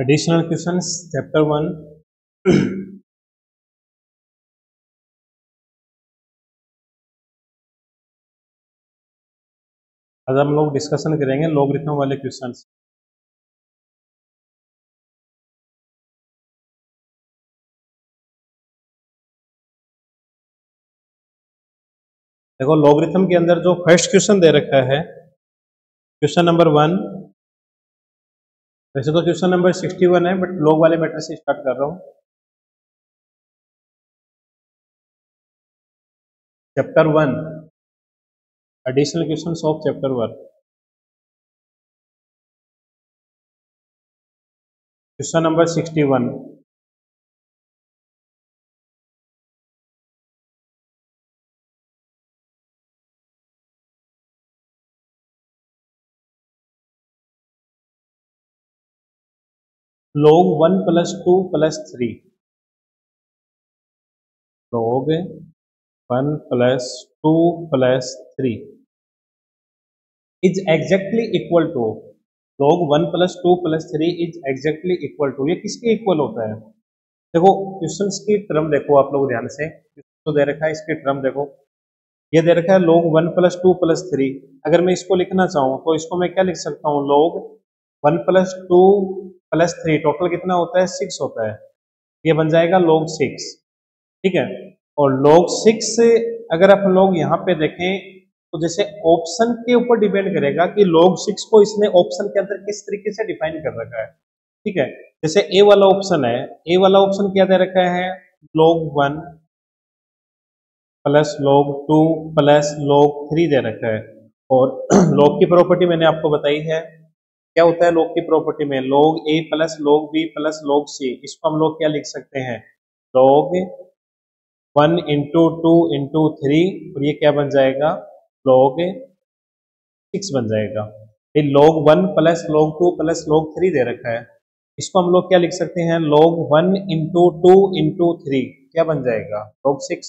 Additional questions, chapter 1. आज हम लोग डिस्कशन करेंगे लॉगरिथम वाले क्वेश्चंस। देखो लॉगरिथम के अंदर जो फर्स्ट क्वेश्चन दे रखा है, क्वेश्चन नंबर 1। वैसे तो क्वेश्चन नंबर 61 है, बट लॉग वाले मैटर से स्टार्ट कर रहा हूं। Chapter 1, additional questions of chapter 1। Question number 61। log 1 plus 2 plus 3, log 1 plus 2 plus 3 is exactly equal to, log 1 plus 2 plus 3 is exactly equal to, ये किसके इक्वल होता है? देखो क्वेश्चंस की टर्म देखो आप लोग ध्यान से, तो दे रखा है इसकी टर्म देखो, ये दे रखा है log 1 plus 2 plus 3। अगर मैं इसको लिखना चाहूँ तो इसको मैं क्या लिख सकता हूँ? log 1 plus 2 plus 3 टोटल कितना होता है? 6 होता है। ये बन जाएगा log 6, ठीक है। और log 6 से अगर आप लोग यहाँ पे देखें तो जैसे ऑप्शन के ऊपर डिपेंड करेगा कि log 6 को इसने ऑप्शन के अंदर किस तरीके से डिफाइन कर रखा है, ठीक है। जैसे ए वाला ऑप्शन है, ए वाला ऑप्शन क्या दे रखा है? log 1 plus log 2 plus log 3 दे रखा है। और log की प्रॉपर्टी मैंने आपको बताई है, क्या होता है log की प्रॉपर्टी में? log a plus log b plus log c, इसको हम लोग क्या लिख सकते हैं? log 1 इंटू 2 इंटू 3, और ये क्या बन जाएगा? log 6 बन जाएगा। ये log 1 plus log 2 plus log 3 दे रखा है, इसको हम लोग क्या लिख सकते हैं? log 1 इंटू 2 इंटू 3, क्या बन जाएगा? log 6,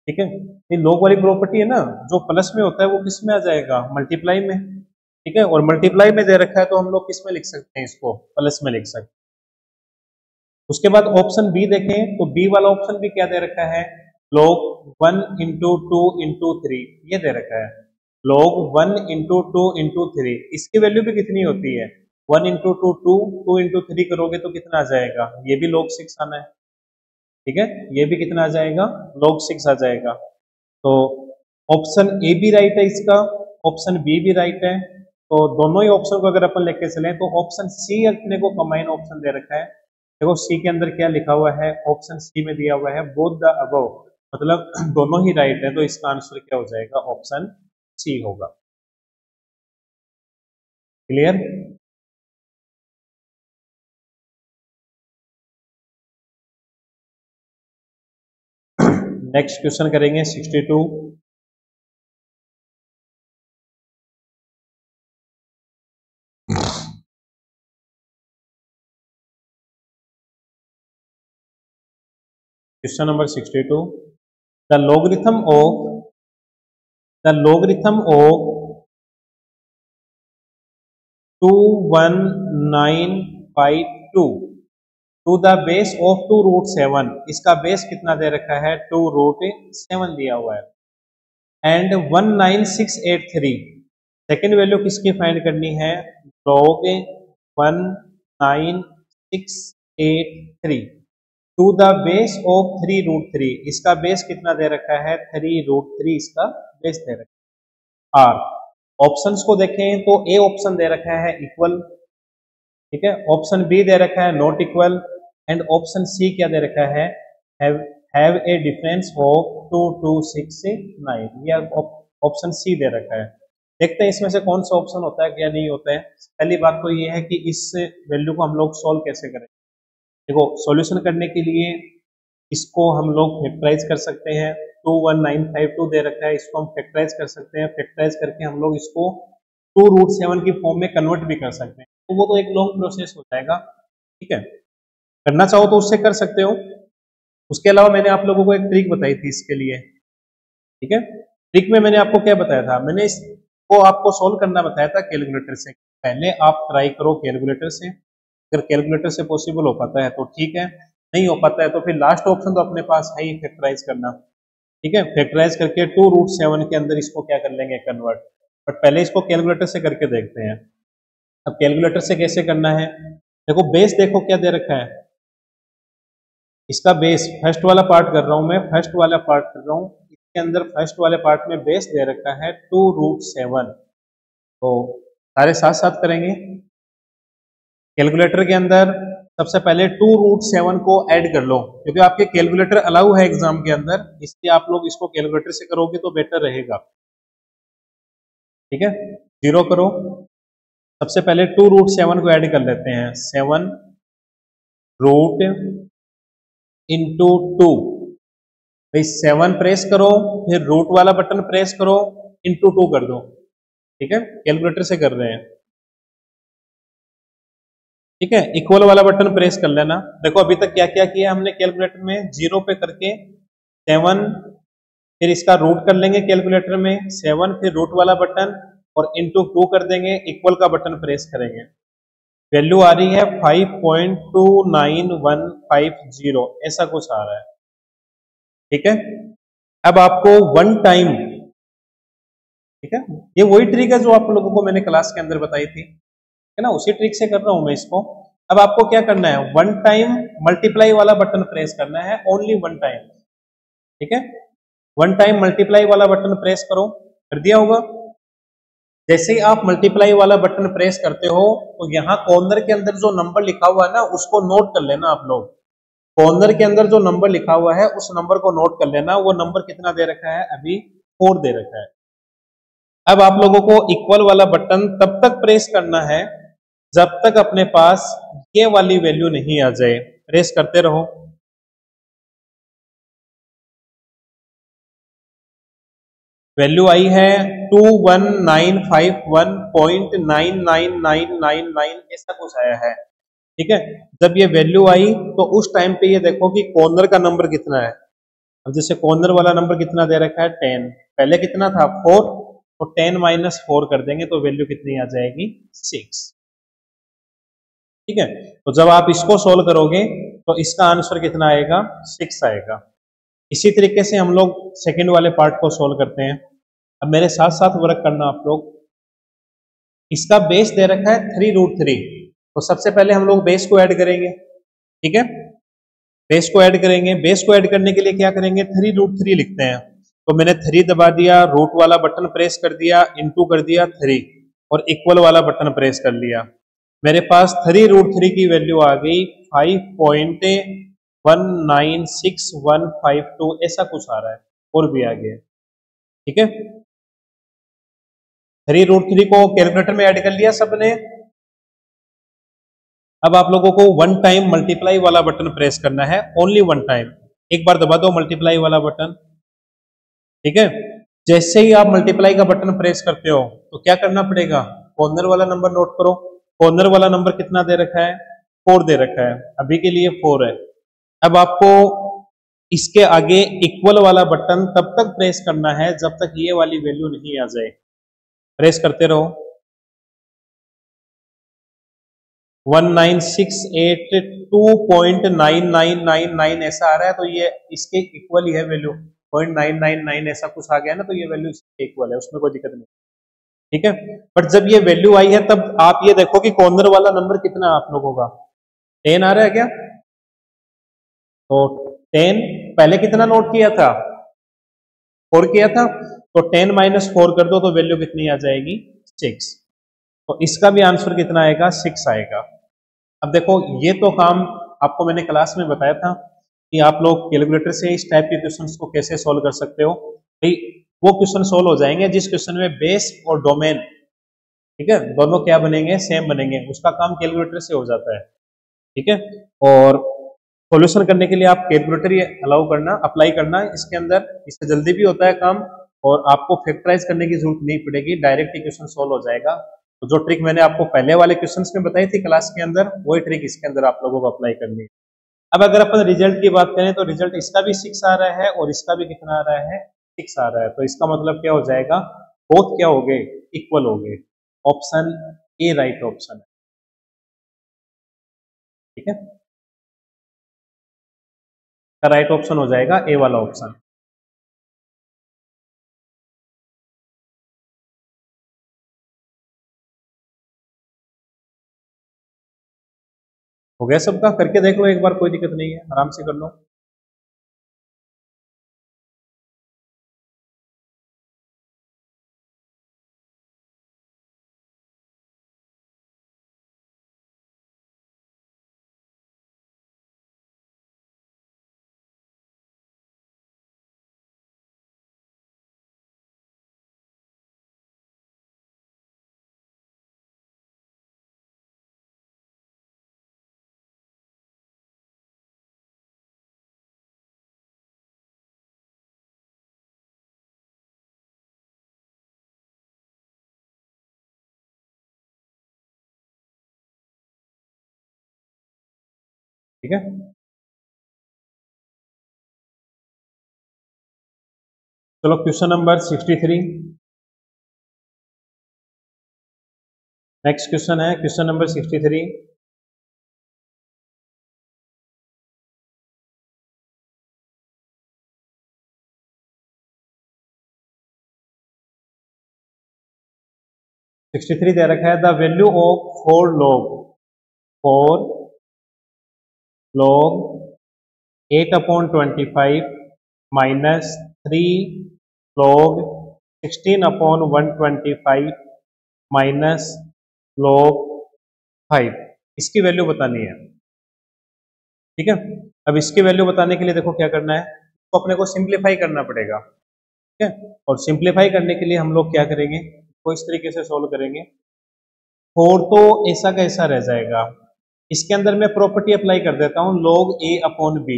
ठीक है। ये log वाली प्रॉपर्टी है ना, जो प्लस में होता है वो किस में आ जाएगा? मल्टीप्लाई में, ठीक है। और मल्टीप्लाई में दे रखा है तो हम लोग किस में लिख सकते हैं? इसको प्लस में लिख सकते हैं। उसके बाद ऑप्शन बी देखें तो बी वाला ऑप्शन भी क्या दे रखा है? log 1 इंटू 2 इंटू 3, ये दे रखा है। log 1 इंटू 2 इंटू 3, इसकी वैल्यू भी कितनी होती है? 1 इंटू 2 2, 2 इंटू 3 करोगे तो कितना आ जाएगा? ये भी log 6 आना है, ठीक है। ये भी कितना आ जाएगा? log 6 आ जाएगा। तो ऑप्शन ए भी राइट है इसका, ऑप्शन बी भी राइट है। तो दोनों ही ऑप्शन को अगर अपन लेके चलें तो ऑप्शन सी अपने को कंबाइन ऑप्शन दे रखा है। देखो सी के अंदर क्या लिखा हुआ है? ऑप्शन सी में दिया हुआ है बोथ द अबव, मतलब दोनों ही राइट है। तो इसका आंसर क्या हो जाएगा? ऑप्शन सी होगा। क्लियर? नेक्स्ट क्वेश्चन करेंगे 62। Question number 62, the logarithm of 21952 to the base of 2 root 7, इसका बेस कितना दे रखा है? 2 रूट 7 दिया हुआ है। एंड 19683, सेकेंड वैल्यू किसकी फाइंड करनी है? log 19683 to the base of 3 root 3, इसका बेस कितना दे रखा है? 3 रूट 3 इसका बेस दे रखा है। आर ऑप्शंस को देखें तो ए ऑप्शन दे रखा है इक्वल, ठीक है। ऑप्शन बी दे रखा है not equal, and option C क्या दे रखा है? हैव ए डिफरेंस ऑफ 2269, ये ऑप्शन सी दे रखा है। देखते हैं इसमें से कौन सा ऑप्शन होता है, क्या नहीं होता है। पहली बात तो ये है कि इस वैल्यू को हम लोग सॉल्व कैसे करें। देखो सॉल्यूशन करने के लिए इसको हम लोग फैक्टराइज कर सकते हैं। 21952 दे रखा है, इसको हम फैक्टराइज कर सकते हैं। फैक्टराइज करके हम लोग इसको 2 रूट 7 की फॉर्म में कन्वर्ट भी कर सकते हैं। तो वो तो एक लॉन्ग प्रोसेस हो जाएगा, ठीक है। करना चाहो तो उससे कर सकते हो। उसके अलावा मैंने आप लोगों को एक ट्रिक बताई थी इसके लिए, ठीक है। ट्रिक में मैंने आपको क्या बताया था? मैंने इसको आपको सोल्व करना बताया था कैलकुलेटर से। पहले आप ट्राई करो कैलकुलेटर से, अगर कैलकुलेटर से पॉसिबल हो पाता है तो ठीक है, नहीं हो पाता है तो फिर लास्ट ऑप्शन तो अपने पास है ही, फैक्टराइज करना। ठीक है, फैक्टराइज करके 2√7 के अंदर इसको क्या कर लेंगे, कन्वर्ट। बट पहले इसको कैलकुलेटर से करके देखते हैं। अब कैलकुलेटर से कैसे करना है, देखो बेस देखो क्या दे रखा है, इसका बेस फर्स्ट वाला पार्ट कर रहा हूं मैं, फर्स्ट वाला पार्ट कर रहा हूं, इसके अंदर फर्स्ट वाले पार्ट में बेस दे रखा है 2√7। तो सारे साथ साथ करेंगे। कैलकुलेटर के अंदर सबसे पहले 2√7 को ऐड कर लो, क्योंकि आपके कैलकुलेटर अलाउ है एग्जाम के अंदर, इसलिए आप लोग इसको कैलकुलेटर से करोगे तो बेटर रहेगा। ठीक है, जीरो करो, सबसे पहले 2√7 को ऐड कर लेते हैं, 7 रूट इंटू 2, भाई 7 प्रेस करो, फिर रूट वाला बटन प्रेस करो, इंटू 2 कर दो। ठीक है, कैलकुलेटर से कर रहे हैं। ठीक है, इक्वल वाला बटन प्रेस कर लेना। देखो अभी तक क्या क्या किया हमने कैलकुलेटर में, जीरो पे करके 7, फिर इसका रूट कर लेंगे कैलकुलेटर में 7, फिर रूट वाला बटन और इंटू 2 कर देंगे, इक्वल का बटन प्रेस करेंगे। वैल्यू आ रही है 5.29150, ऐसा कुछ आ रहा है। ठीक है, अब आपको वन टाइम, ठीक है, ये वही ट्रिक है जो आप लोगों को मैंने क्लास के अंदर बताई थी, है ना, उसी ट्रिक से कर रहा हूं मैं इसको। अब आपको क्या करना है, वन टाइम मल्टीप्लाई वाला बटन प्रेस करना है, ओनली वन टाइम। ठीक है, वन टाइम मल्टीप्लाई वाला बटन प्रेस करो, कर दिया होगा। जैसे ही आप मल्टीप्लाई वाला बटन प्रेस करते हो तो यहाँ कॉर्नर के अंदर जो नंबर लिखा हुआ है ना उसको नोट कर लेना आप लोग। कॉर्नर के अंदर जो नंबर लिखा हुआ है उस नंबर को नोट कर लेना। वो नंबर कितना दे रखा है, अभी 4 दे रखा है। अब आप लोगों को इक्वल वाला बटन तब तक प्रेस करना है जब तक अपने पास ये वाली वैल्यू नहीं आ जाए, प्रेस करते रहो। वैल्यू आई है 21951.99999, ऐसा कुछ आया है। ठीक है, जब ये वैल्यू आई तो उस टाइम पे ये देखो कि कॉर्नर का नंबर कितना है। अब जैसे कॉर्नर वाला नंबर कितना दे रखा है 10, पहले कितना था 4, तो 10 माइनस 4 कर देंगे तो वैल्यू कितनी आ जाएगी 6। ठीक है, तो जब आप इसको सोल्व करोगे तो इसका आंसर कितना आएगा, 6 आएगा। इसी तरीके से हम लोग सेकंड वाले पार्ट को सोल्व करते हैं। अब मेरे साथ साथ वर्क करना आप लोग। इसका बेस दे रखा है 3√3, तो सबसे पहले हम लोग बेस को ऐड करेंगे। ठीक है, बेस को ऐड करेंगे। बेस को ऐड करने के लिए क्या करेंगे, 3√3 लिखते हैं। तो मैंने 3 दबा दिया, रूट वाला बटन प्रेस कर दिया, इंटू कर दिया 3 और इक्वल वाला बटन प्रेस कर लिया। मेरे पास 3√3 की वैल्यू आ गई 5.196152, ऐसा कुछ आ रहा है, और भी आ गया। ठीक है, 3√3 को कैलकुलेटर में ऐड कर लिया सबने। अब आप लोगों को वन टाइम मल्टीप्लाई वाला बटन प्रेस करना है, ओनली वन टाइम। एक बार दबा दो मल्टीप्लाई वाला बटन। ठीक है, जैसे ही आप मल्टीप्लाई का बटन प्रेस करते हो तो क्या करना पड़ेगा, कॉर्नर वाला नंबर नोट करो। कॉर्नर वाला नंबर कितना दे रखा है, 4 दे रखा है, अभी के लिए 4 है। अब आपको इसके आगे इक्वल वाला बटन तब तक प्रेस करना है जब तक ये वाली वैल्यू नहीं आ जाए, प्रेस करते रहो। 1968.2.9999 ऐसा आ रहा है, तो ये इसके इक्वल ही है वैल्यू, 0.999 ऐसा कुछ आ गया ना, तो ये वैल्यू इसके इक्वल है, उसमें कोई दिक्कत नहीं। ठीक है, बट जब ये वैल्यू आई है तब आप ये देखो कि कॉर्नर वाला नंबर कितना आप लोगों का 10 आ रहा है क्या, तो 10 पहले कितना नोट किया था, 4 किया था, तो 10 माइनस 4 कर दो तो वैल्यू कितनी आ जाएगी 6। तो इसका भी आंसर कितना आएगा, 6 आएगा। अब देखो ये तो काम आपको मैंने क्लास में बताया था कि आप लोग कैलकुलेटर से इस टाइप के क्वेश्चंस को कैसे सॉल्व कर सकते हो। भाई वो क्वेश्चन सॉल्व हो जाएंगे जिस क्वेश्चन में बेस और डोमेन, ठीक है, दोनों क्या बनेंगे, सेम बनेंगे, उसका काम कैलकुलेटर से हो जाता है। ठीक है, और सॉल्यूशन करने के लिए आप कैलकुलेटर ही अलाउ करना, अप्लाई करना इसके अंदर, इससे जल्दी भी होता है काम और आपको फैक्टराइज करने की जरूरत नहीं पड़ेगी, डायरेक्ट ही क्वेश्चन सॉल्व हो जाएगा। तो जो ट्रिक मैंने आपको पहले वाले क्वेश्चंस में बताई थी क्लास के अंदर, वही ट्रिक इसके अंदर आप लोगों को अप्लाई करनी है। अब अगर अपन रिजल्ट की बात करें तो रिजल्ट इसका भी 6 आ रहा है और इसका भी कितना आ रहा है, 6 आ रहा है। तो इसका मतलब क्या हो जाएगा, बोथ क्या हो गए, इक्वल हो गए। ऑप्शन ए राइट ऑप्शन है। ठीक है, राइट ऑप्शन हो जाएगा ए वाला ऑप्शन। हो गया सबका, करके देख लो एक बार, कोई दिक्कत नहीं है, आराम से कर लो। ठीक है, चलो क्वेश्चन नंबर 63। नेक्स्ट क्वेश्चन है क्वेश्चन नंबर 63। दे रखा है, the value of 4 log 8/25 minus 3 log 16/125 minus log 5, इसकी वैल्यू बतानी है। ठीक है, अब इसकी वैल्यू बताने के लिए देखो क्या करना है, तो अपने को सिंप्लीफाई करना पड़ेगा। ठीक है, और सिंप्लीफाई करने के लिए हम लोग क्या करेंगे, तो इस तरीके से सोल्व करेंगे। 4 तो ऐसा का ऐसा रह जाएगा, इसके अंदर मैं प्रॉपर्टी अप्लाई कर देता हूं log a/b,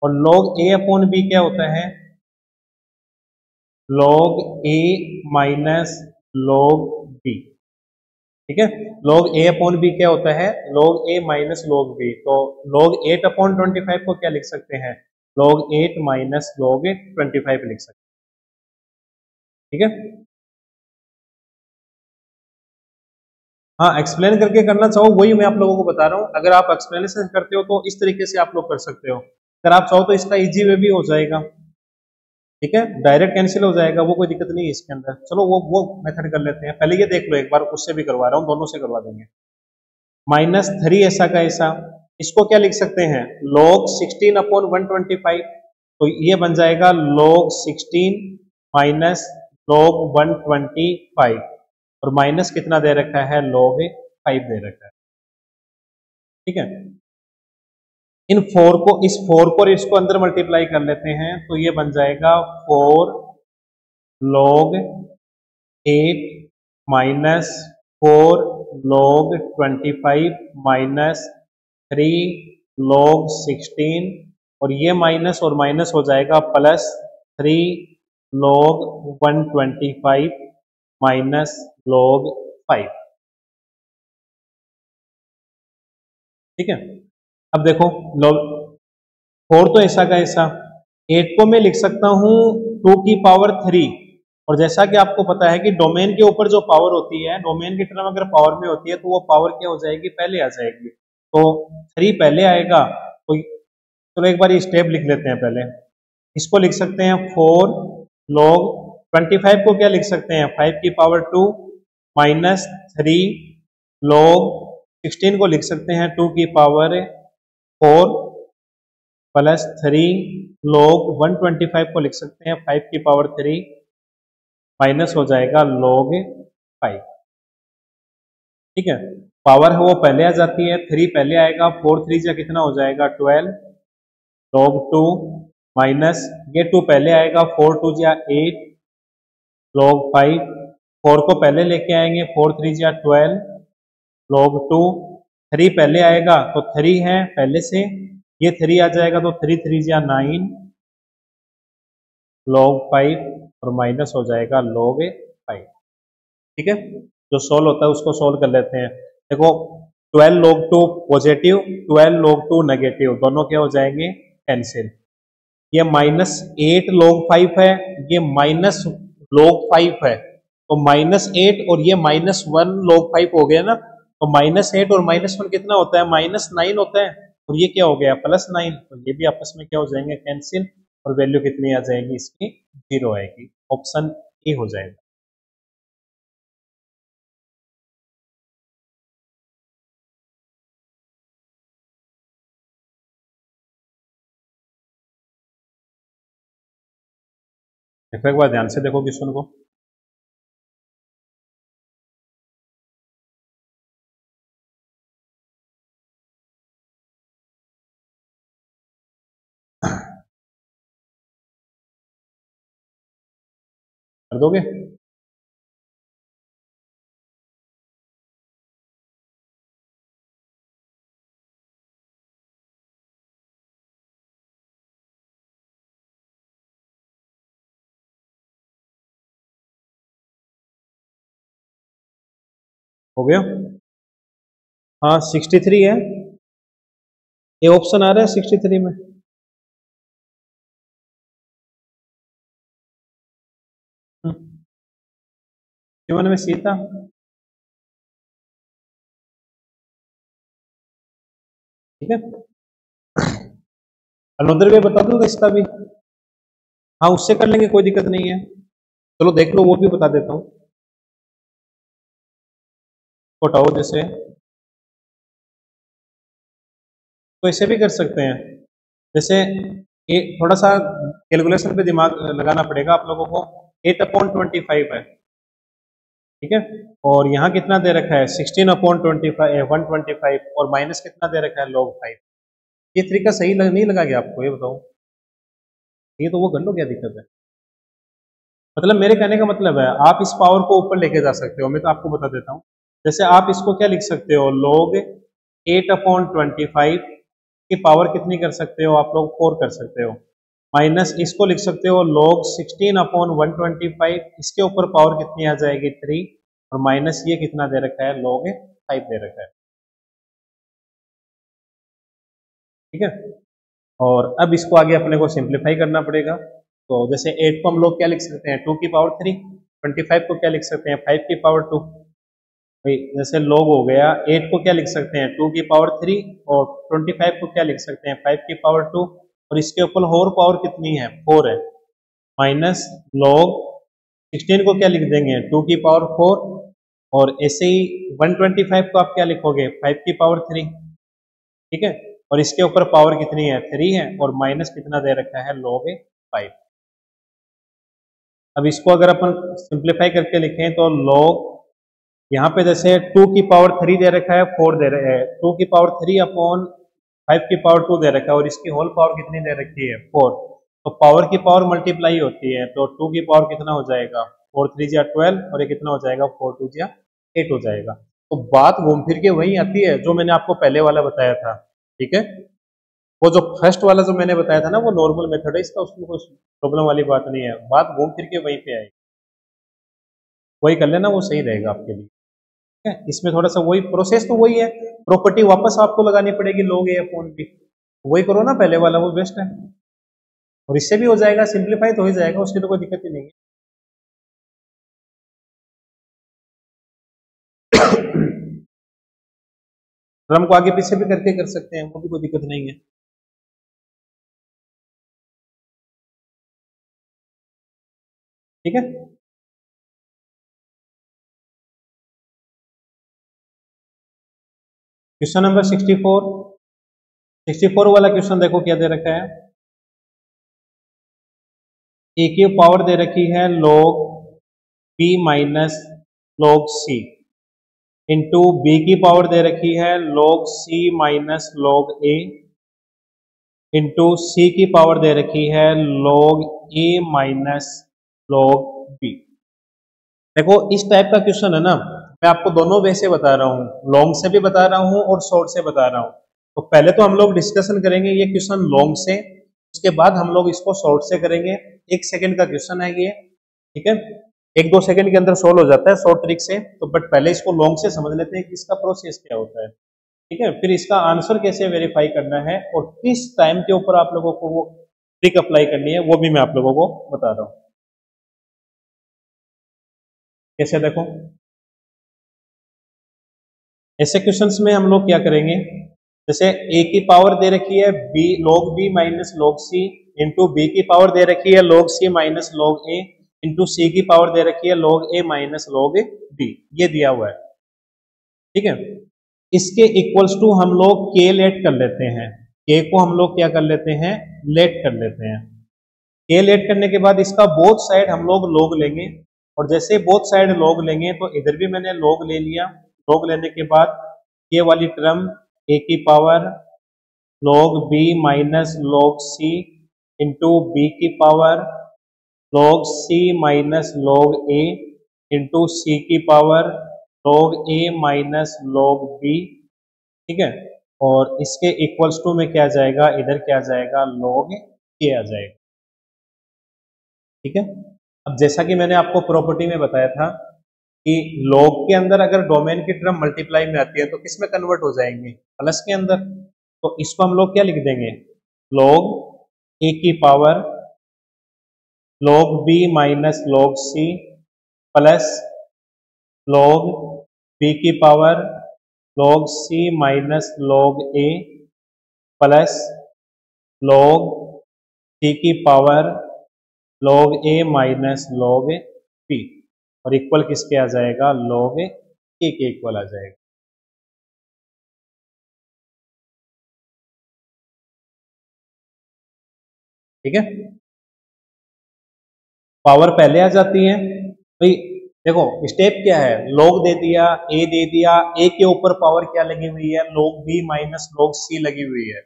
और log a/b क्या होता है, log a minus log b। ठीक है, log a/b क्या होता है, log a minus log b। तो log 8/25 को क्या लिख सकते हैं, log 8 माइनस log 25 लिख सकते हैं। ठीक है, हाँ एक्सप्लेन करके करना चाहो वही मैं आप लोगों को बता रहा हूँ, अगर आप एक्सप्लेनेशन करते हो तो इस तरीके से आप लोग कर सकते हो, अगर आप चाहो तो इसका इजी वे भी हो जाएगा। ठीक है, डायरेक्ट कैंसिल हो जाएगा, वो कोई दिक्कत नहीं है इसके अंदर। चलो वो मेथड कर लेते हैं, पहले ये देख लो एक बार, उससे भी करवा रहा हूँ, दोनों से करवा देंगे। -3 ऐसा का ऐसा, इसको क्या लिख सकते हैं, log 16/125, तो ये बन जाएगा log 16 माइनस log 125, और माइनस कितना दे रखा है, log 5 दे रखा है। ठीक है, इन 4 को, इस 4 को इसको अंदर मल्टीप्लाई कर लेते हैं, तो ये बन जाएगा 4 log 8 minus 4 log 25 minus 3 log 16, और ये माइनस और माइनस हो जाएगा प्लस 3 log 125 माइनस log 5। ठीक है, अब देखो log 4 तो ऐसा का ऐसा, 8 को मैं लिख सकता हूं 2 की पावर 3, और जैसा कि आपको पता है कि डोमेन के ऊपर जो पावर होती है, डोमेन की टर्म अगर पावर में होती है तो वो पावर क्या हो जाएगी, पहले आ जाएगी, तो 3 पहले आएगा। तो चलो एक बार ये स्टेप लिख लेते हैं, पहले इसको लिख सकते हैं 4 log 25 को क्या लिख सकते हैं, 5 की पावर 2 माइनस 3 log 16 को लिख सकते हैं 2 की पावर 4 प्लस 3 log 125 को लिख सकते हैं 5 की पावर 3 माइनस हो जाएगा log 5। ठीक है, पावर है वो पहले आ जाती है, 3 पहले आएगा, 4 3 जा कितना हो जाएगा 12 log 2 माइनस ये 2 पहले आएगा, 4 2 जा 8 log 5, 4 को पहले लेके आएंगे, 4 3 जा 12 log 2, 3 पहले आएगा तो 3 है पहले से, ये 3 आ जाएगा तो 3 3 जा 9 log 5, और माइनस हो जाएगा log 5। ठीक है, जो सोल्व होता है उसको सोल्व कर लेते हैं। देखो 12 log 2 पॉजिटिव, 12 log 2 नेगेटिव, दोनों क्या हो जाएंगे, कैंसिल। ये -8 log 5 है, ये माइनस log 5 है, तो -8 और ये -1 log 5 हो गया ना, तो -8 और -1 कितना होता है, -9 होता है, और ये क्या हो गया, +9, तो ये भी आपस में क्या हो जाएंगे, कैंसिल, और वैल्यू कितनी आ जाएगी इसकी, 0 आएगी। ऑप्शन ए हो जाएगा। देखो एक बार ध्यान से देखो क्वेश्चन को। कर दोगे? हो गया? हाँ 63 है, ये ऑप्शन आ रहा है 63 में। जीवन में सीता। ठीक है, अनोदर वे बता दूंगा इसका भी। हाँ उससे कर लेंगे, कोई दिक्कत नहीं है। चलो देख लो, वो भी बता देता हूँ। हटाओ जैसे, तो इसे भी कर सकते हैं। जैसे ये थोड़ा सा कैलकुलेशन पे दिमाग लगाना पड़ेगा आप लोगों को। 8/25 है, ठीक है, और यहाँ कितना दे रखा है, 16/25 125, और माइनस कितना दे रखा है, log 5। ये तरीका सही नहीं लगा क्या आपको, ये बताओ? ये तो वो कर लो, क्या दिक्कत है? मतलब मेरे कहने का मतलब है, आप इस पावर को ऊपर लेके जा सकते हो, मैं तो आपको बता देता हूँ। जैसे आप इसको क्या लिख सकते हो, log 8/25 की पावर कितनी कर सकते हो आप लोग, 4 कर सकते हो। माइनस इसको लिख सकते हो log 16/125, इसके ऊपर पावर कितनी आ जाएगी, 3, और माइनस ये कितना दे रखा है, log 5 दे रखा है। ठीक है, और अब इसको आगे अपने को सिंप्लीफाई करना पड़ेगा। तो जैसे 8 को हम लोग क्या लिख सकते हैं, 2 की पावर 3, 25 को क्या लिख सकते हैं, 5 की पावर 2। भाई जैसे log हो गया, 8 को क्या लिख सकते हैं, 2 की पावर 3, और 25 को क्या लिख सकते हैं, 5 की पावर 2, और इसके ऊपर और पावर कितनी है, 4 है। माइनस log 16 को क्या लिख देंगे, 2 की पावर 4, और ऐसे ही 125 को आप क्या लिखोगे, 5 की पावर 3। ठीक है, और इसके ऊपर पावर कितनी है, 3 है, और माइनस कितना दे रखा है, log 5। अब इसको अगर अपन सिंप्लीफाई करके लिखें तो log, यहाँ पे जैसे 2 की पावर 3 दे रखा है, 4 दे रहे हैं, 2 की पावर 3 अपॉन 5 की पावर 2 दे रखा है, और इसकी होल पावर कितनी दे रखी है, 4। तो पावर की पावर मल्टीप्लाई होती है, तो 2 की पावर कितना हो जाएगा, 4 3 जा 12, और ये कितना हो जाएगा, 4 2 जा 8 हो जाएगा। तो बात घूम फिर के वही आती है जो मैंने आपको पहले वाला बताया था। ठीक है, वो जो फर्स्ट वाला जो मैंने बताया था ना, वो नॉर्मल मेथड है इसका, उसमें कोई प्रॉब्लम वाली बात नहीं है, बात घूम फिर के वहीं पे आएगी। वही कर लेना, वो सही रहेगा आपके लिए। ठीक है, इसमें थोड़ा सा वही प्रोसेस तो वही है, प्रॉपर्टी वापस आपको लगानी पड़ेगी, लोग ए अपॉन बी, वही करो ना पहले वाला, वो बेस्ट है। और इससे भी हो जाएगा, सिंप्लीफाई तो हो ही जाएगा, उसकी तो कोई दिक्कत ही नहीं है। ड्रम को आगे पीछे भी करके कर सकते हैं, वो भी कोई दिक्कत नहीं है। ठीक है, क्वेश्चन नंबर 64। 64 वाला क्वेश्चन देखो क्या दे रखा है, ए की पावर दे रखी है log b minus log c, into B की पावर दे रखी है log c minus log a, into C की पावर दे रखी है log a minus log b। देखो इस टाइप का क्वेश्चन है ना, मैं आपको दोनों वे से बता रहा हूँ, लॉन्ग से भी बता रहा हूँ और शॉर्ट से बता रहा हूँ। तो पहले तो हम लोग डिस्कशन करेंगे ये क्वेश्चन लॉन्ग से, उसके बाद हम लोग इसको शॉर्ट से करेंगे। 1 सेकंड का क्वेश्चन है ये, ठीक है, 1-2 सेकंड के अंदर सोल्व हो जाता है शॉर्ट ट्रिक से। तो बट पहले इसको लॉन्ग से समझ लेते हैं कि इसका प्रोसेस क्या होता है। ठीक है, फिर इसका आंसर कैसे वेरीफाई करना है और किस टाइम के ऊपर आप लोगों को वो ट्रिक अप्लाई करनी है, वो भी मैं आप लोगों को बता रहा हूँ। कैसे देखो, ऐसे क्वेश्चंस में हम लोग क्या करेंगे, जैसे a की पावर दे रखी है b log b minus log c into b की पावर दे रखी है log c minus log a into c की पावर दे रखी है log a minus log b, ये दिया हुआ है। ठीक है, इसके इक्वल्स टू हम लोग k लेट कर लेते हैं, k को हम लोग क्या कर लेते हैं, लेट कर लेते हैं। k लेट करने के बाद इसका बोथ साइड हम लोग log लेंगे, और जैसे बोथ साइड log लेंगे तो इधर भी मैंने log ले लिया। log लेने के बाद ये वाली टर्म a की power log b minus log c into b की power log c minus log a into c की power log a minus log b। ठीक है, और इसके इक्वल्स टू में क्या जाएगा, इधर क्या जाएगा, log a आ जाएगा। ठीक है, अब जैसा कि मैंने आपको प्रॉपर्टी में बताया था कि log के अंदर अगर डोमेन की टर्म मल्टीप्लाई में आती है तो किस में कन्वर्ट हो जाएंगे, प्लस के अंदर। तो इसको हम लोग क्या लिख देंगे, log a की power log b minus log c plus log b की power log c minus log a plus log c की power log a minus log b, और इक्वल किसके आ जाएगा, log a के इक्वल आ जाएगा। ठीक है, पावर पहले आ जाती है भाई। देखो स्टेप क्या है, log दे दिया, a दे दिया, a के ऊपर पावर क्या लगी हुई है, log b minus log c लगी हुई है।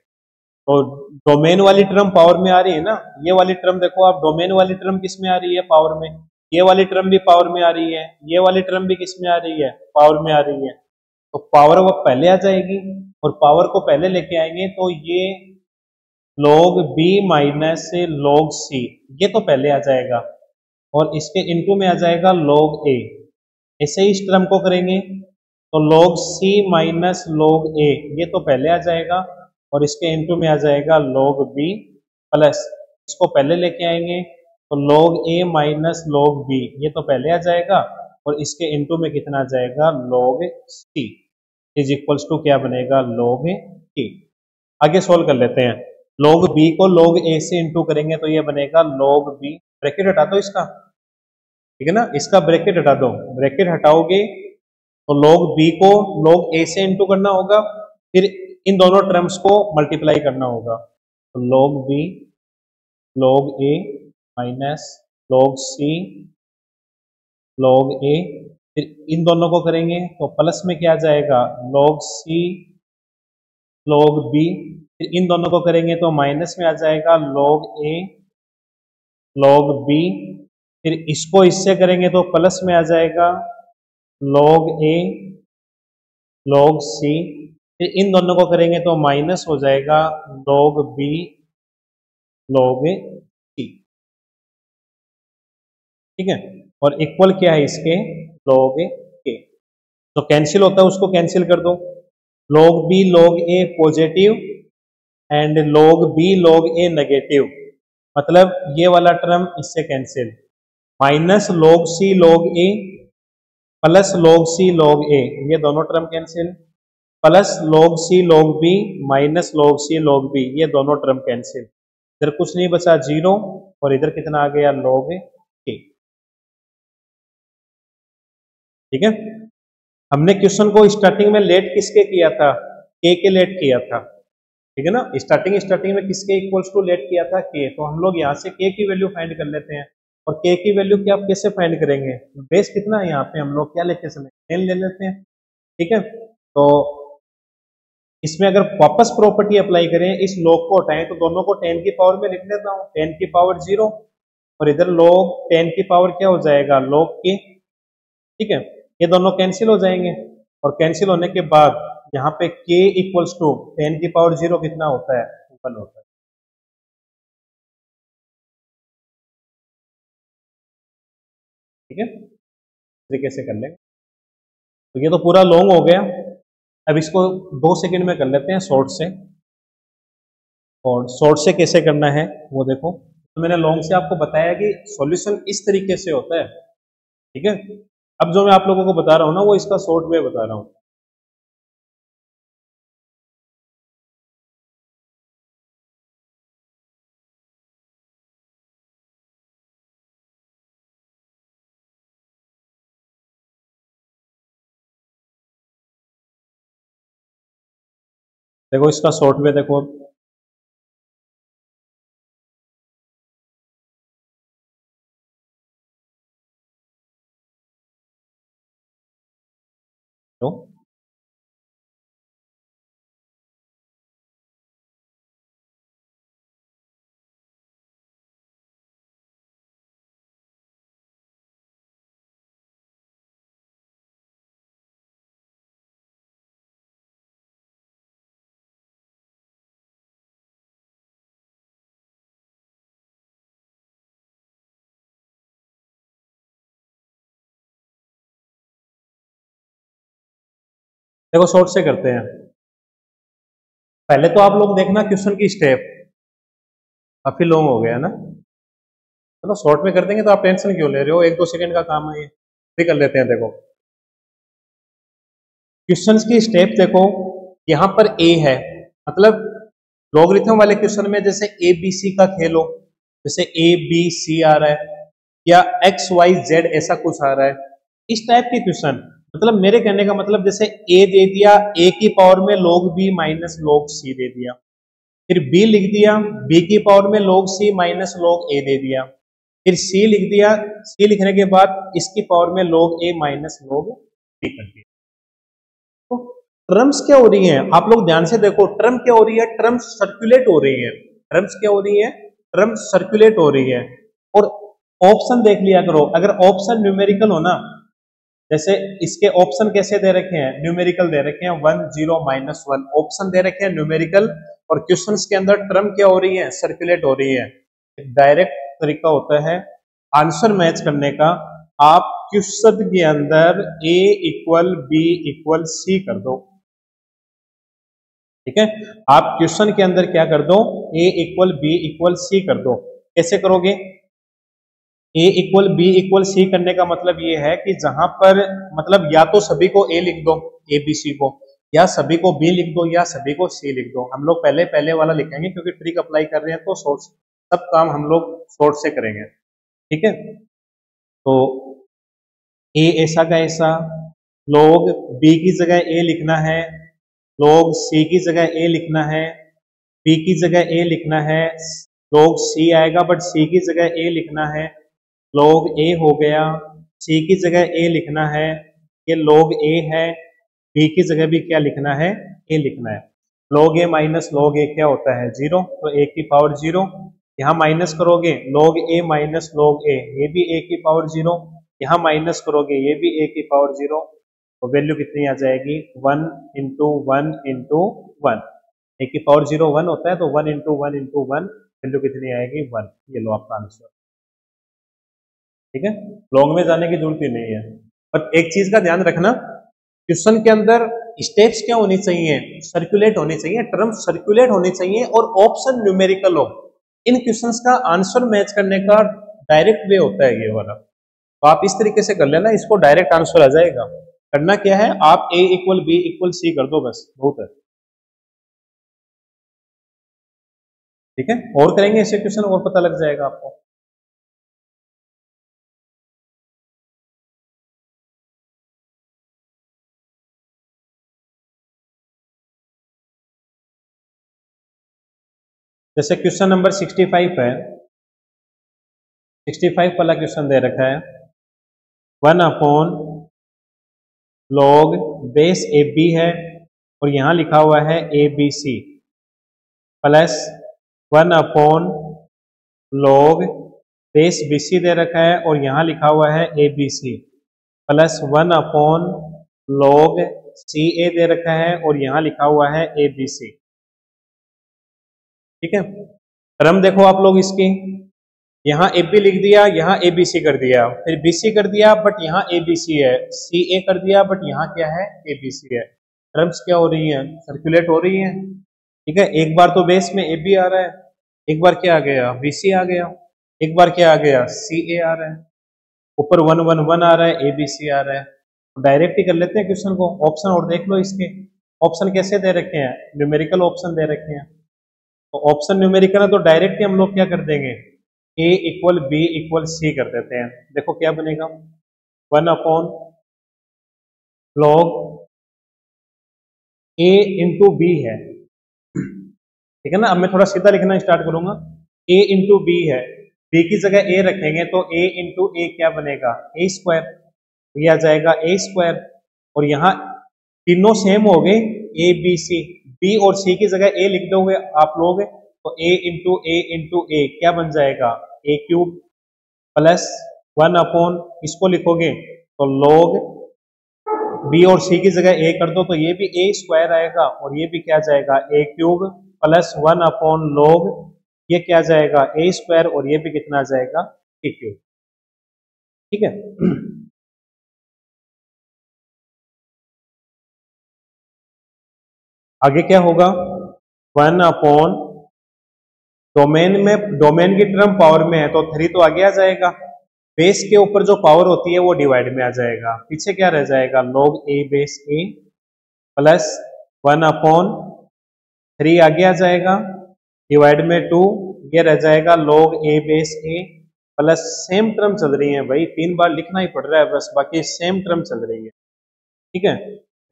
तो डोमेन वाली टर्म पावर में आ रही है ना, ये वाली टर्म देखो आप, डोमेन वाली टर्म किस में आ रही है, पावर में। ये वाली टर्म भी पावर में आ रही है, ये वाली टर्म भी किस में आ रही है, पावर में आ रही है। तो पावर वो पहले आ जाएगी, और पावर को पहले लेके आएंगे तो ये log b minus log c ये तो पहले आ जाएगा, और इसके इनटू में आ जाएगा log a। ऐसे ही इस टर्म को करेंगे तो log c minus log a ये तो पहले आ जाएगा, और इसके इनटू में आ जाएगा log b प्लस, इसको पहले लेके आएंगे तो log a minus log b ये तो पहले आ जाएगा, और इसके इनटू में कितना आ जाएगा, log c is equals to क्या बनेगा, log a। आगे सोल्व कर लेते हैं, log b को log a से इंटू करेंगे तो ये बनेगा log b, ब्रैकेट हटा दो इसका, ठीक है ना, इसका ब्रैकेट हटा दो। ब्रैकेट हटाओगे तो log b को log a से इंटू करना होगा, फिर इन दोनों टर्म्स को मल्टीप्लाई करना होगा। तो log b log a minus log c log a, फिर इन दोनों को करेंगे तो प्लस में क्या जाएगा, log c log b, फिर इन दोनों को करेंगे तो माइनस में आ जाएगा log a log b, फिर इसको इससे करेंगे तो प्लस में आ जाएगा log a log c, फिर इन दोनों को करेंगे तो माइनस हो जाएगा log b log c। ठीक है, और इक्वल क्या है इसके, log a। तो कैंसिल होता है उसको कैंसिल कर दो, log b log a positive and log b log a negative, मतलब ये वाला टर्म इससे cancel, minus log c log a plus log c log a ये दोनों term cancel, plus log c log b minus log c log b ये दोनों term cancel, इधर कुछ नहीं बचा जीरो, और इधर कितना आ गया, log a। ठीक है, हमने क्वेश्चन को स्टार्टिंग में लेट किसके किया था, k के लेट किया था। ठीक है ना, स्टार्टिंग में किसके इक्वल्स टू लेट किया था, k। तो हम लोग यहाँ से k की वैल्यू फाइंड कर लेते हैं, और k की वैल्यू क्या आप कैसे फाइंड करेंगे, बेस कितना है यहाँ पे, हम लोग क्या लेके चले, 10 ले लेते हैं। ठीक है, तो इसमें अगर वापस प्रॉपर्टी अप्लाई करें, इस log को हटाएं तो दोनों को 10 की पावर में लिख लेता हूँ, 10 की पावर 0, और इधर log 10 की पावर क्या हो जाएगा, log k। ठीक है, ये दोनों कैंसिल हो जाएंगे, और कैंसिल होने के बाद यहाँ पे k इक्वल्स टू 10 की पावर 0 कितना होता है, 1 होता है। ठीक है, तरीके से कर लेंगे। तो ये तो पूरा लॉन्ग हो गया, अब इसको 2 सेकंड में कर लेते हैं शॉर्ट से। और शॉर्ट से कैसे करना है वो देखो, तो मैंने लॉन्ग से आपको बताया कि सॉल्यूशन इस तरीके से होता है। ठीक है, अब जो मैं आप लोगों को बता रहा हूँ ना, वो इसका शॉर्ट वे बता रहा हूँ। देखो इसका शॉर्ट में देखो, तो देखो शॉर्ट से करते हैं। पहले तो आप लोग देखना क्वेश्चन की स्टेप, काफी लॉन्ग हो गया है ना, चलो शॉर्ट में कर देंगे। तो आप टेंशन क्यों ले रहे हो, 1-2 सेकंड का काम है ये, भी कर लेते हैं। देखो क्वेश्चंस की स्टेप देखो, यहाँ पर ए है, मतलब लॉगरिथम वाले क्वेश्चन में जैसे ए बी सी का खेल हो, जैसे ए बी सी आ रहा है या एक्स वाई जेड ऐसा कुछ आ रहा है, इस टाइप के क्वेश्चन, मतलब मेरे कहने का मतलब जैसे ए दे दिया ए की पावर में log b minus log c दे दिया, फिर b लिख दिया b की पावर में log c minus log a दे दिया, फिर c लिख दिया, c लिखने के बाद इसकी पावर में log a minus log b कर दिया। तो टर्म्स क्या हो रही हैं, आप लोग ध्यान से देखो, टर्म क्या हो रही है, टर्म्स सर्कुलेट हो रही है, टर्म्स क्या हो रही है, टर्म्स सर्कुलेट हो रही है। और ऑप्शन देख लिया करो, अगर ऑप्शन न्यूमेरिकल हो ना, जैसे इसके ऑप्शन कैसे दे रखे हैं, न्यूमेरिकल दे रखे हैं 1 0 -1, ऑप्शन दे रखे हैं न्यूमेरिकल, और क्वेश्चंस के अंदर टर्म क्या हो रही है, सर्कुलेट हो रही है। एक डायरेक्ट तरीका होता है आंसर मैच करने का, आप क्वेश्चन के अंदर a equal B equal C कर दो, ठीक है। आप क्वेश्चन के अंदर क्या कर दो, a equal B equal C कर दो। कैसे करोगे, A equal B equal C करने का मतलब ये है कि जहां पर, मतलब या तो सभी को ए लिख दो, ए बी सी को, या सभी को बी लिख दो, या सभी को सी लिख दो। हम लोग पहले पहले वाला लिखेंगे क्योंकि ट्रिक अप्लाई कर रहे हैं, तो सोर्स सब काम हम लोग सोर्स से करेंगे, ठीक है। तो ए ऐसा का ऐसा, लोग बी की जगह ए लिखना है, लोग सी की जगह ए लिखना है, बी की जगह ए लिखना है, लोग सी आएगा बट सी की जगह ए लिखना है, log a हो गया, c की जगह a लिखना है, ये log a है, b की जगह भी क्या लिखना है, a लिखना है। log a minus log a क्या होता है, 0, तो a की पावर 0, यहाँ माइनस करोगे log a minus log a, ये भी a की पावर 0, यहाँ माइनस करोगे ये भी a की पावर 0, तो वैल्यू कितनी आ जाएगी, 1 इंटू 1 इंटू 1, a की पावर 0 1 होता है, तो 1 इंटू 1 इंटू 1, वैल्यू कितनी आएगी, 1। ये लो आपका आंसर, ठीक है। लॉन्ग में जाने की जरूरत ही नहीं है। पर एक चीज का ध्यान रखना, क्वेश्चन के अंदर स्टेप्स क्या होनी चाहिए, सर्कुलेट होनी चाहिए, टर्म सर्कुलेट होनी चाहिए, और ऑप्शन न्यूमेरिकल हो। इन क्वेश्चंस का आंसर मैच करने का डायरेक्ट वे होता है ये वाला, तो आप इस तरीके से कर लेना, इसको डायरेक्ट आंसर आ जाएगा। करना क्या है, आप a equal B equal C कर दो, बस बहुत है, ठीक है। और करेंगे ऐसे क्वेश्चन, और पता लग जाएगा आपको। जैसे क्वेश्चन नंबर 65 है, 65 वाला क्वेश्चन दे रखा है, 1/log बेस ए बी है, और यहां लिखा हुआ है A B C, plus 1/log base B C दे रखा है, और यहां लिखा हुआ है A B C, plus 1/log सी ए दे रखा है, और यहां लिखा हुआ है ए बी सी, ठीक है। क्रम देखो आप लोग इसकी, यहाँ ए बी लिख दिया, यहाँ ए बी सी कर दिया, फिर बी सी कर दिया बट यहाँ ए बी सी है, सी ए कर दिया बट यहाँ क्या है, ए बी सी है। टर्म्स क्या हो रही है, सर्कुलेट हो रही है, ठीक है। एक बार तो बेस में ए बी आ रहा है, एक बार क्या आ गया, बी सी आ गया, एक बार क्या आ गया, सी ए आ रहा है, ऊपर 1 1 1 आ रहा है, ए बी सी आ रहा है। तो डायरेक्ट ही कर लेते हैं क्वेश्चन को, ऑप्शन और देख लो इसके, ऑप्शन कैसे दे रखे हैं, न्यूमेरिकल ऑप्शन दे रखे हैं, तो ऑप्शन न्यूमेरिकल है, तो डायरेक्ट ही हम लोग क्या कर देंगे, a equal B equal C कर देते हैं। देखो क्या बनेगा, 1/log a इंटू बी है, ठीक है ना। अब मैं थोड़ा सीधा लिखना स्टार्ट करूंगा। a इंटू बी है, b की जगह a रखेंगे तो a इंटू ए क्या बनेगा, ए स्क्वायर, ये आ जाएगा ए स्क्वायर। और यहाँ तीनों सेम हो गए, ए बी सी, बी और सी की जगह a लिख दोगे आप लोग तो a इंटू ए क्या बन जाएगा, ए क्यूब प्लस 1 इसको लिखोगे तो log बी और सी की जगह ए कर दो तो ये भी ए स्क्वायर आएगा और ये भी क्या जाएगा, ए क्यूब प्लस 1/log ये क्या जाएगा, ए स्क्वायर और ये भी कितना आ जाएगा, ए क्यूब। ठीक है। आगे क्या होगा, 1 डोमेन में, डोमेन की टर्म पावर में है तो 3 तो आगे आ जाएगा, बेस के ऊपर जो पावर होती है वो डिवाइड में आ जाएगा, पीछे क्या रह जाएगा, log a base a plus 1/3 आगे आ जाएगा, डिवाइड में 2 ये रह जाएगा log a base a plus same term चल रही है भाई, 3 बार लिखना ही पड़ रहा है बस, बाकी सेम टर्म चल रही है। ठीक है,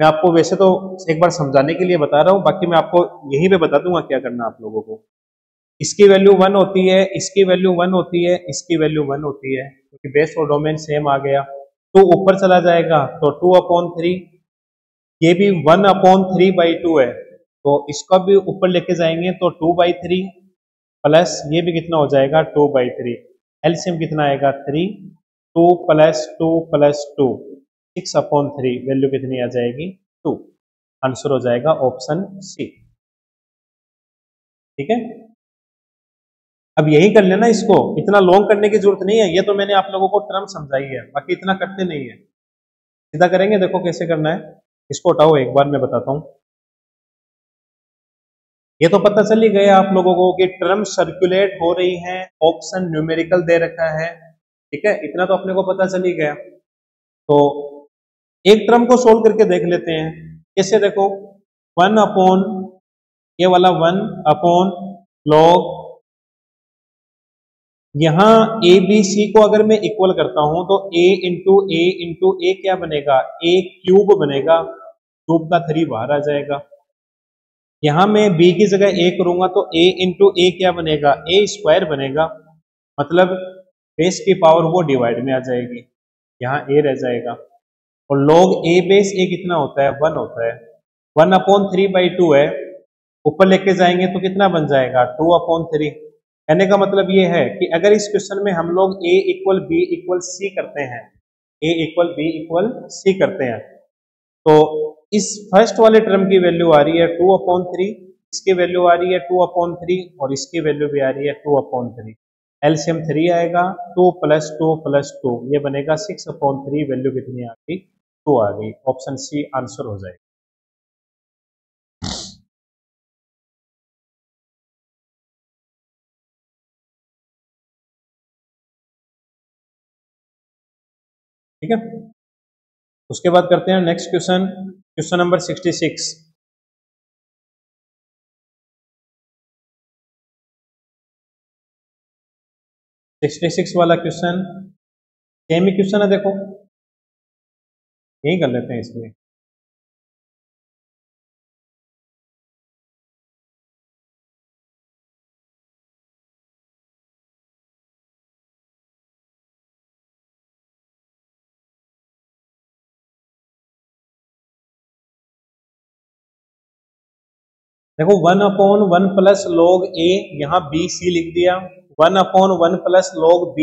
मैं आपको वैसे तो एक बार समझाने के लिए बता रहा हूँ, बाकी मैं आपको यहीं पे बता दूंगा क्या करना आप लोगों को। इसकी वैल्यू 1 होती है, इसकी वैल्यू 1 होती है, इसकी वैल्यू 1 होती है, क्योंकि बेस और डोमेन सेम आ गया। तो ऊपर चला जाएगा तो 2/3, ये भी 1/3/2 है तो इसका भी ऊपर लेके जाएंगे तो 2/3 प्लस ये भी कितना हो जाएगा 2/3, एलसीएम कितना आएगा 3, 2 प्लस 2 प्लस 2 6/3, वैल्यू कितनी आ जाएगी 2, आंसर हो जाएगा ऑप्शन सी। ठीक है, अब यही कर लेना, इसको इतना लॉन्ग करने की जरूरत नहीं है, ये तो मैंने आप लोगों को टर्म समझाई है, बाकी इतना करते नहीं है, सीधा करेंगे। देखो कैसे करना है, इसको हटाओ एक बार मैं बताता हूं। ये तो पता चल ही गया आप लोगों को कि टर्म सर्कुलेट हो रही है, ऑप्शन न्यूमेरिकल दे रखा है। ठीक है, इतना तो अपने को पता चल ही गया। तो एक टर्म को सोल्व करके देख लेते हैं कैसे। देखो 1 ये वाला 1/log, यहां ए बी सी को अगर मैं इक्वल करता हूं तो इंटू ए क्या बनेगा, ए क्यूब बनेगा, क्यूब का 3 बाहर आ जाएगा। यहां मैं b की जगह a करूंगा तो a इंटू ए क्या बनेगा, ए स्क्वायर बनेगा, मतलब बेस की पावर वो डिवाइड में आ जाएगी, यहाँ a रह जाएगा। और log a बेस a कितना होता है, 1 होता है, 1/3/2 है, ऊपर लेके जाएंगे तो कितना बन जाएगा 2/3। कहने का मतलब ये है कि अगर इस क्वेश्चन में हम लोग a equal B equal C करते हैं, a equal B equal C करते हैं, तो इस फर्स्ट वाले टर्म की वैल्यू आ रही है 2/3, इसकी वैल्यू आ रही है 2/3 और इसकी वैल्यू भी आ रही है 2/3, एलसीएम 3 आएगा, 2 प्लस 2 प्लस 2 ये बनेगा 6/3, वैल्यू कितनी आ गई 2 आ गई, ऑप्शन सी आंसर हो जाएगा। ठीक है, उसके बाद करते हैं नेक्स्ट क्वेश्चन, क्वेश्चन नंबर 66। वाला क्वेश्चन सेम ही क्वेश्चन है, देखो यही कर लेते हैं इसमें। देखो 1/1 प्लस log a, यहाँ बी सी लिख दिया, 1/1 प्लस log b,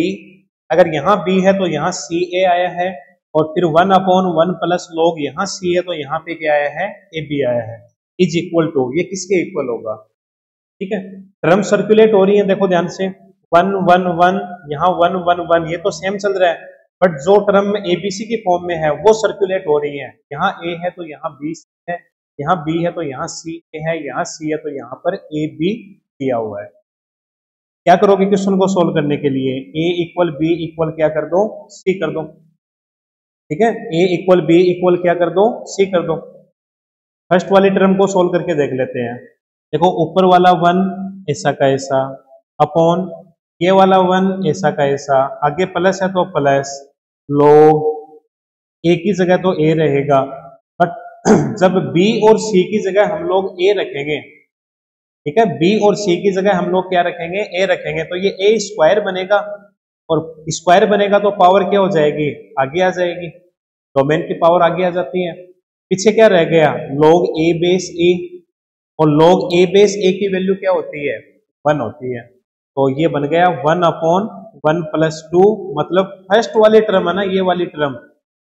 अगर यहाँ b है तो यहाँ सी ए आया है, और फिर 1/1 प्लस log यहाँ सी है तो यहाँ पे क्या आया है, ए बी आया है, इज इक्वल टू, ये किसके इक्वल होगा। ठीक है, टर्म सर्कुलेट हो रही है, देखो ध्यान से 1 1 1, यहाँ 1 1 1, ये तो सेम चल रहा है, बट जो टर्म एबीसी की फॉर्म में है वो सर्कुलेट हो रही है, यहाँ ए है तो यहाँ बी है, यहाँ बी है तो यहाँ सी है, यहाँ सी है तो यहाँ पर ए बी दिया हुआ है। क्या करोगे क्वेश्चन को सोल्व करने के लिए, ए इक्वल बी इक्वल क्या कर दो, सी कर दो। ठीक है, ए इक्वल बी इक्वल क्या कर दो, सी कर दो। फर्स्ट वाली टर्म को सोल्व करके देख लेते हैं। देखो ऊपर वाला 1 ऐसा का ऐसा, अपॉन ये वाला 1 ऐसा का ऐसा, आगे प्लस है तो प्लस, log ए की जगह तो ए रहेगा, बट जब बी और सी की जगह हम लोग ए रखेंगे, ठीक है, बी और सी की जगह हम लोग क्या रखेंगे, ए रखेंगे, तो ये ए स्क्वायर बनेगा, और स्क्वायर बनेगा तो पावर क्या हो जाएगी, आगे आ जाएगी, डोमेन की पावर आगे आ जाती है। पीछे क्या रह गया, log a बेस ए, और log a बेस ए की वैल्यू क्या होती है, 1 होती है, तो ये बन गया 1/1 + 2, मतलब फर्स्ट वाली टर्म है ना, ये वाली टर्म,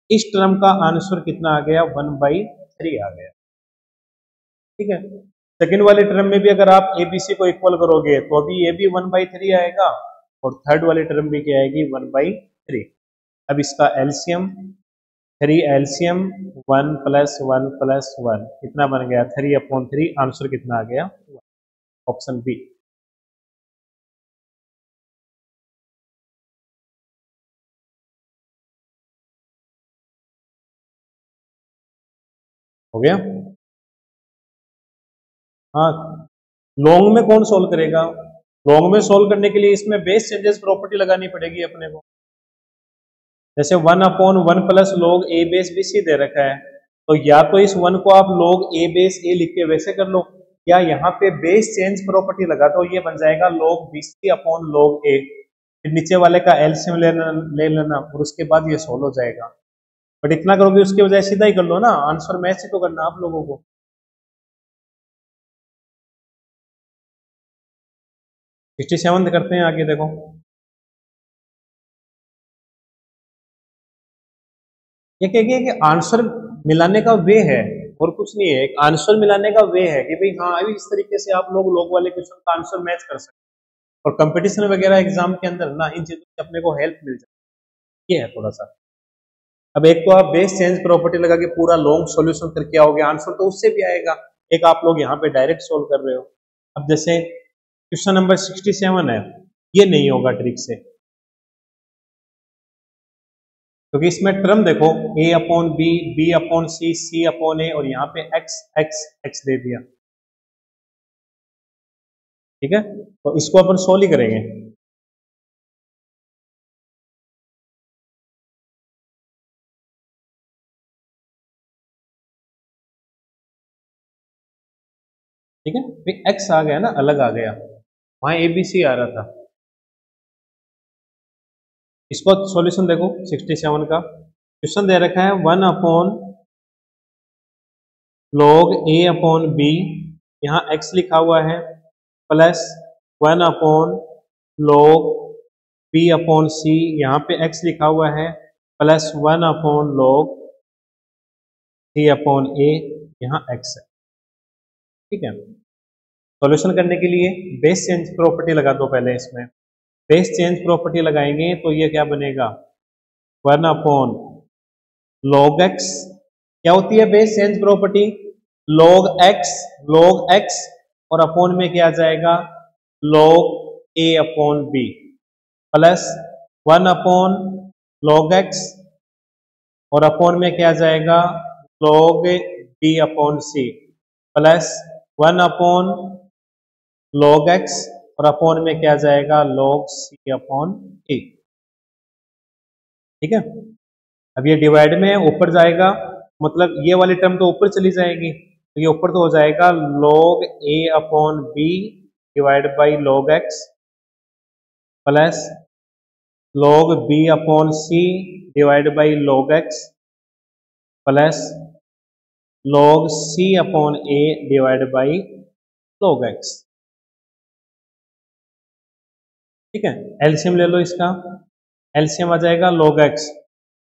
इस टर्म का आंसर कितना आ गया, 1/3 आ गया। ठीक है, सेकंड वाली टर्म में भी अगर आप एबीसी को इक्वल करोगे तो अभी ये भी 1/3 आएगा, और थर्ड वाली टर्म भी क्या आएगी, 1/3। अब इसका एलसीएम, 3 एलसीएम 1 + 1 + 1 कितना बन गया, 3/3, आंसर कितना आ गया, ऑप्शन बी। हो गया। हाँ, लॉन्ग में कौन सोल्व करेगा, लॉन्ग में सोल्व करने के लिए इसमें बेस चेंजेस प्रॉपर्टी लगानी पड़ेगी अपने को। जैसे 1/1 + log a base B C दे रखा है, तो या तो इस 1 को आप log a बेस ए लिख के वैसे कर लो, या यहाँ पे बेस चेंज प्रॉपर्टी लगा दो, ये बन जाएगा log bc/log a, फिर नीचे वाले का एलसीएम ले लेना, और उसके बाद ये सोल्व हो जाएगा। बट इतना करोगे उसके बजाय सीधा ही कर लो ना, आंसर मैच ही तो करना आप लोगों को। 67 करते हैं आगे, देखो ये कहेंगे कि आंसर मिलाने का वे है, और कुछ नहीं है, एक आंसर मिलाने का वे है कि भाई हाँ, अभी इस तरीके से आप लोग लॉग वाले क्वेश्चन का आंसर मैच कर सकते हैं, और कंपटीशन वगैरह एग्जाम के अंदर ना इन चीजों से अपने को हेल्प मिल जाती है, ये है थोड़ा सा। अब एक तो आप बेस चेंज प्रॉपर्टी लगा के पूरा लॉन्ग सॉल्यूशन करके आओगे, आंसर तो उससे भी आएगा, एक आप लोग यहाँ पे डायरेक्ट सोल्व कर रहे हो। अब जैसे क्वेश्चन नंबर 67 है, ये नहीं होगा ट्रिक से, क्योंकि इसमें टर्म देखो, a/b, b/c, c/a, और यहाँ पे x x x दे दिया। ठीक है, तो इसको अपन सोल्व ही करेंगे। ठीक है, फिर x आ गया ना, अलग आ गया, वहां abc आ रहा था। इसको सॉल्यूशन देखो 67 का, क्वेश्चन दे रखा है 1/log a/b, यहाँ x लिखा हुआ है, प्लस 1/log b/c, यहाँ पे x लिखा हुआ है, प्लस 1/log c/a, यहाँ x है। ठीक है, सॉल्यूशन करने के लिए बेस चेंज प्रॉपर्टी लगा दो पहले, इसमें बेस चेंज प्रॉपर्टी लगाएंगे तो ये क्या बनेगा, 1/log x, क्या होती है base change property, log x, और अपॉन में क्या आ जाएगा, log a/b, plus 1/log x, और अपॉन में क्या आ जाएगा, log b/c, plus 1/log x, और अपॉन में क्या आ जाएगा, log c/a। ठीक है, अब ये डिवाइड में ऊपर जाएगा, मतलब ये वाली टर्म तो ऊपर चली जाएगी, तो ये ऊपर तो हो जाएगा log a/b divide by log x, plus log b/c divide by log x, plus log c/a divide by log x। ठीक है, एलसीएम ले लो इसका, एलसीएम आ जाएगा log x,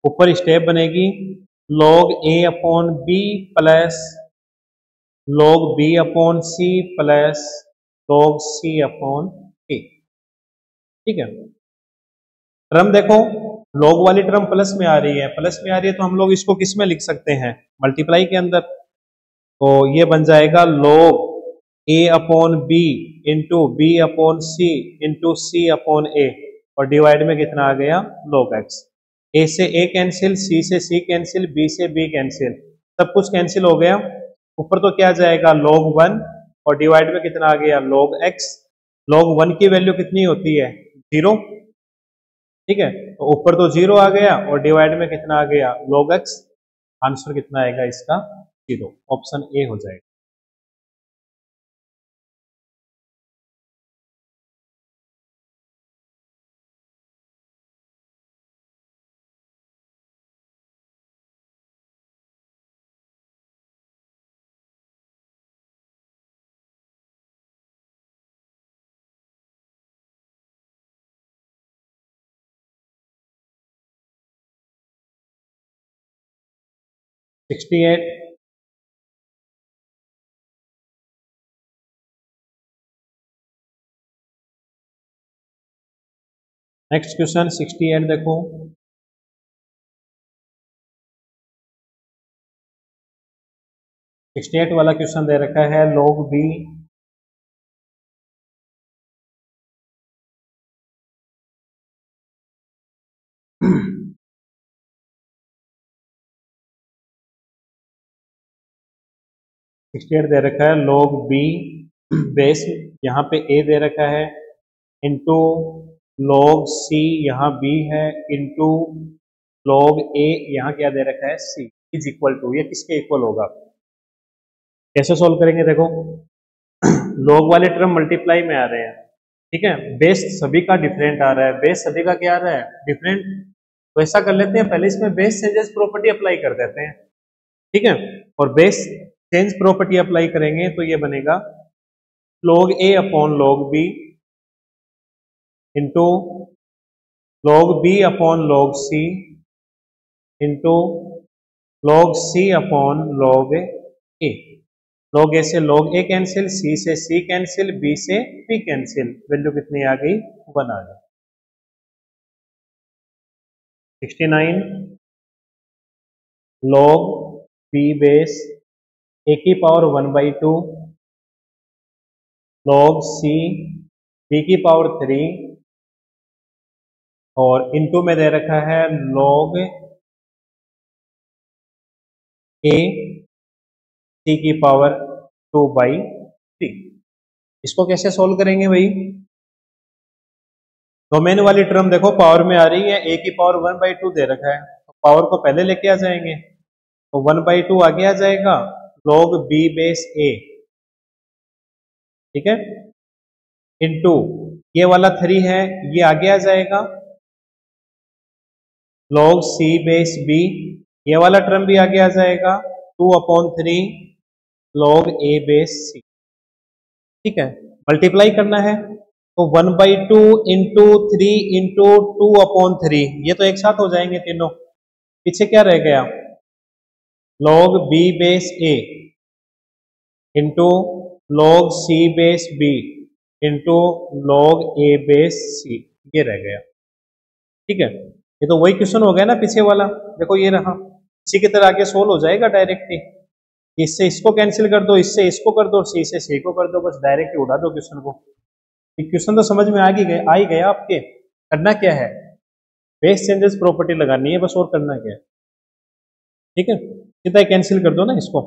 ऊपर स्टेप बनेगी log a/b plus log b/c plus log c/a। ठीक है, term देखो, log वाली टर्म प्लस में आ रही है, प्लस में आ रही है तो हम लोग इसको किस में लिख सकते हैं, मल्टीप्लाई के अंदर, तो ये बन जाएगा log a/b into b/c into c/a, और डिवाइड में कितना आ गया, log x। a से a कैंसिल, c से c कैंसिल, b से b कैंसिल, सब कुछ कैंसिल हो गया, ऊपर तो क्या जाएगा log 1, और डिवाइड में कितना आ गया, log x। log 1 की वैल्यू कितनी होती है, 0। ठीक है, तो ऊपर तो 0 आ गया, और डिवाइड में कितना आ गया, log x, आंसर कितना आएगा इसका, 0, ऑप्शन ए हो जाएगा। 68। नेक्स्ट क्वेश्चन 68 देखो। सिक्सटी एट वाला क्वेश्चन दे रखा है log b सिक्सटी एट दे रखा है log b बेस यहाँ पे a दे रखा है इंटू log c यहाँ b है इंटू log a यहाँ क्या दे रखा है c इज इक्वल टू, ये किसके इक्वल होगा? कैसे सोल्व करेंगे देखो। log वाले टर्म मल्टीप्लाई में आ रहे हैं, ठीक है, बेस सभी का डिफरेंट आ रहा है, बेस सभी का क्या आ रहा है? डिफरेंट। तो ऐसा कर लेते हैं, पहले इसमें बेस चेंजेस प्रॉपर्टी अप्लाई कर देते हैं, ठीक है, और बेस चेंज प्रॉपर्टी अप्लाई करेंगे तो ये बनेगा log a upon log b into log b upon log c into log c upon log a। log a से log a कैंसिल, c से c कैंसिल, b से b कैंसिल, वैल्यू कितनी आ गई? 1 आ गई। 69 log b बेस a की power 1/2 log c b की power 3 और into में दे रखा है log a c की पावर 2/3। इसको कैसे सोल्व करेंगे भाई? डोमेन वाली टर्म देखो पावर में आ रही है, a की पावर 1/2 दे रखा है, तो पावर को पहले लेके आ जाएंगे, तो 1/2 आगे आ जाएगा log b बेस a, ठीक है, इंटू ये वाला 3 है, ये आगे आ जाएगा log c बेस b, ये वाला टर्म भी आगे आ जाएगा 2/3 log a बेस c, ठीक है, मल्टीप्लाई करना है तो 1/2 इंटू 3 इंटू 2/3, ये तो एक साथ हो जाएंगे तीनों, पीछे क्या रह गया? log b base a into log c base b into log a base c, ये रह गया, ठीक है। ये तो वही क्वेश्चन हो गया ना पीछे वाला, देखो ये रहा, इसी की तरह आगे सोल्व हो जाएगा डायरेक्टली, इससे इसको कैंसिल कर दो, इससे इसको कर दो, सी से सी को कर दो, बस डायरेक्ट उड़ा दो क्वेश्चन को। क्वेश्चन तो समझ में आ ही गया आपके, करना क्या है? बेस चेंजेस प्रॉपर्टी लगानी है बस, और करना क्या है, ठीक है, सीधा कैंसिल कर दो ना इसको।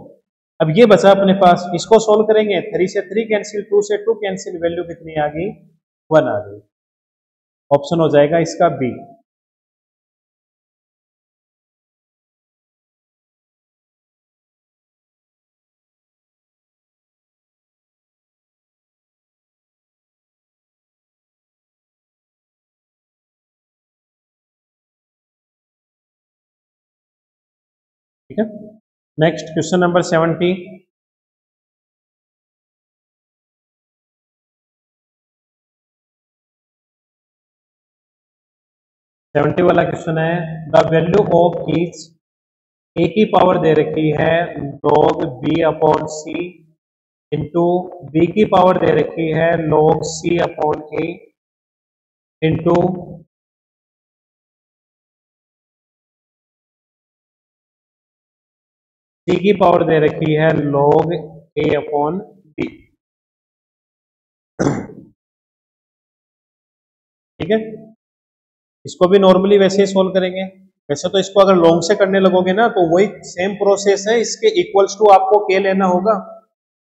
अब ये बचा अपने पास, इसको सोल्व करेंगे, 3 से 3 कैंसिल, 2 से 2 कैंसिल, वैल्यू कितनी आ गई? 1 आ गई। ऑप्शन हो जाएगा इसका बी। ठीक है, नेक्स्ट क्वेश्चन नंबर 70। वाला क्वेश्चन है, द वैल्यू ऑफ ईच, ए की पावर दे रखी है log b अपॉन सी इंटू बी की पावर दे रखी है log c अपॉन ए इंटू सी की पावर दे रखी है log a अपॉन बी, ठीक है। इसको भी नॉर्मली वैसे ही सोल्व करेंगे, वैसे तो इसको अगर लॉन्ग से करने लगोगे ना तो वही सेम प्रोसेस है, इसके इक्वल्स टू आपको के लेना होगा,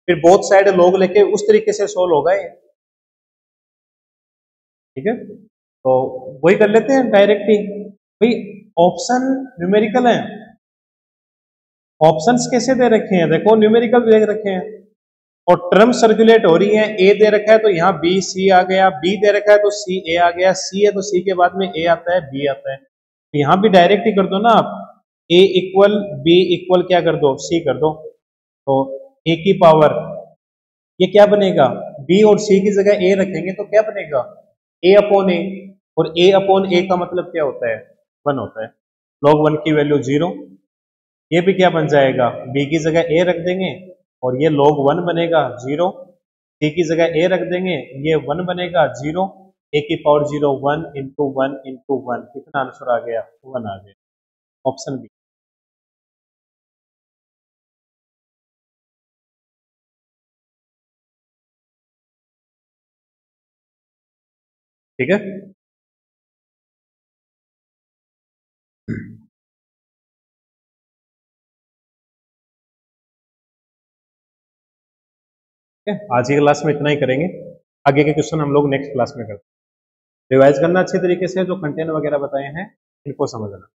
फिर बोथ साइड लॉग लेके उस तरीके से सोल्व होगा ये, ठीक है। तो वही कर लेते हैं डायरेक्टली भाई। ऑप्शन न्यूमेरिकल है, ऑप्शंस कैसे दे रखे हैं देखो, न्यूमेरिकल दे रखे हैं और टर्म सर्कुलेट हो रही है, ए दे रखा है तो यहाँ बी सी आ गया, बी दे रखा है तो सी ए आ गया, सी है तो सी के बाद में ए आता है, बी आता है, तो यहाँ भी डायरेक्ट ही कर दो ना आप, ए इक्वल बी इक्वल क्या कर दो, सी कर दो, तो ए की पावर ये क्या बनेगा, बी और सी की जगह ए रखेंगे तो क्या बनेगा, ए अपॉन ए, और ए अपॉन ए का मतलब क्या होता है, 1 होता है, log 1 की वैल्यू 0, ये भी क्या बन जाएगा, b की जगह a रख देंगे और ये log 1 बनेगा 0, c की जगह a रख देंगे, ये 1 बनेगा 0, a की पावर 0, 1 इंटू 1 इंटू 1, कितना आंसर आ गया, 1 आ गया, ऑप्शन बी। ठीक है, ठीक है, आज की क्लास में इतना ही करेंगे, आगे के क्वेश्चन हम लोग नेक्स्ट क्लास में करते हैं। रिवाइज करना अच्छे तरीके से, जो कंटेंट वगैरह बताए हैं इनको समझना।